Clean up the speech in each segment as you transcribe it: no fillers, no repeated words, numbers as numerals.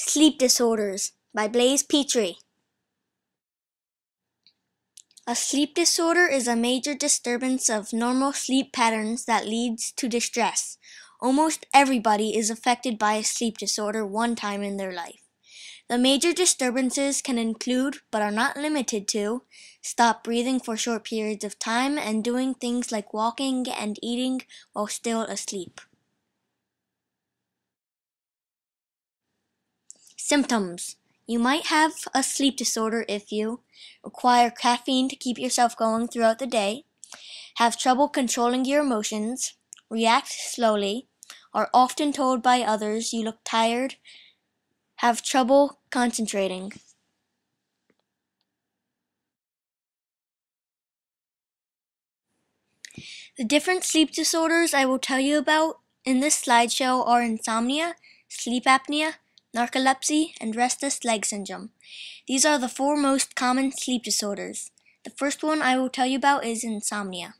Sleep disorders by Blaise Petrie. A sleep disorder is a major disturbance of normal sleep patterns that leads to distress. Almost everybody is affected by a sleep disorder one time in their life. The major disturbances can include, but are not limited to, stop breathing for short periods of time and doing things like walking and eating while still asleep. Symptoms. You might have a sleep disorder if you require caffeine to keep yourself going throughout the day, have trouble controlling your emotions, react slowly, are often told by others you look tired, have trouble concentrating. The different sleep disorders I will tell you about in this slideshow are insomnia, sleep apnea, narcolepsy, and restless leg syndrome. These are the four most common sleep disorders. The first one I will tell you about is insomnia.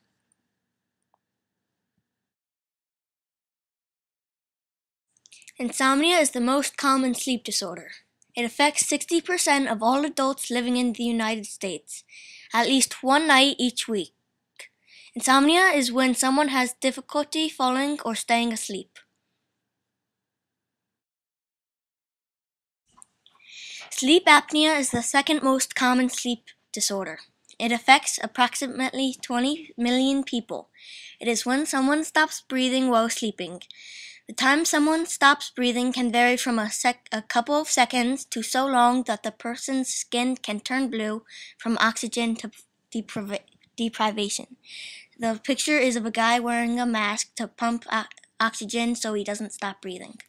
Insomnia is the most common sleep disorder. It affects 60% of all adults living in the United States, at least one night each week. Insomnia is when someone has difficulty falling or staying asleep. Sleep apnea is the second most common sleep disorder. It affects approximately 20 million people. It is when someone stops breathing while sleeping. The time someone stops breathing can vary from a couple of seconds to so long that the person's skin can turn blue from oxygen deprivation. The picture is of a guy wearing a mask to pump oxygen so he doesn't stop breathing.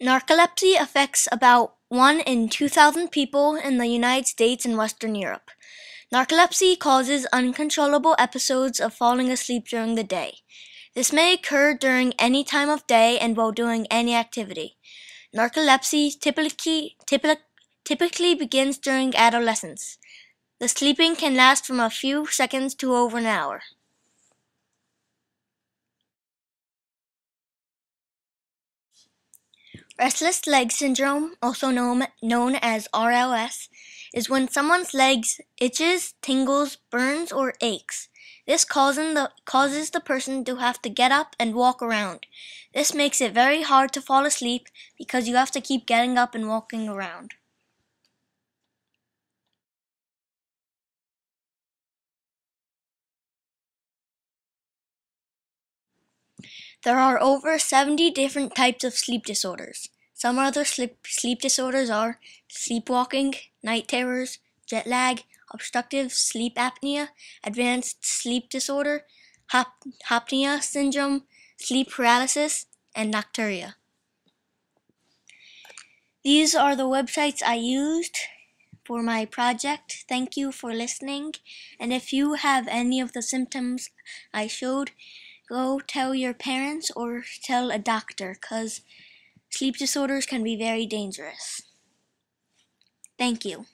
Narcolepsy affects about 1 in 2,000 people in the United States and Western Europe. Narcolepsy causes uncontrollable episodes of falling asleep during the day. This may occur during any time of day and while doing any activity. Narcolepsy typically begins during adolescence. The sleeping can last from a few seconds to over an hour. Restless leg syndrome, also known as RLS, is when someone's legs itches, tingles, burns, or aches. This causes the person to have to get up and walk around. This makes it very hard to fall asleep because you have to keep getting up and walking around. There are over 70 different types of sleep disorders. Some other sleep disorders are sleepwalking, night terrors, jet lag, obstructive sleep apnea, advanced sleep disorder, apnea syndrome, sleep paralysis, and nocturia. These are the websites I used for my project. Thank you for listening. And if you have any of the symptoms I showed, go tell your parents or tell a doctor, because sleep disorders can be very dangerous. Thank you.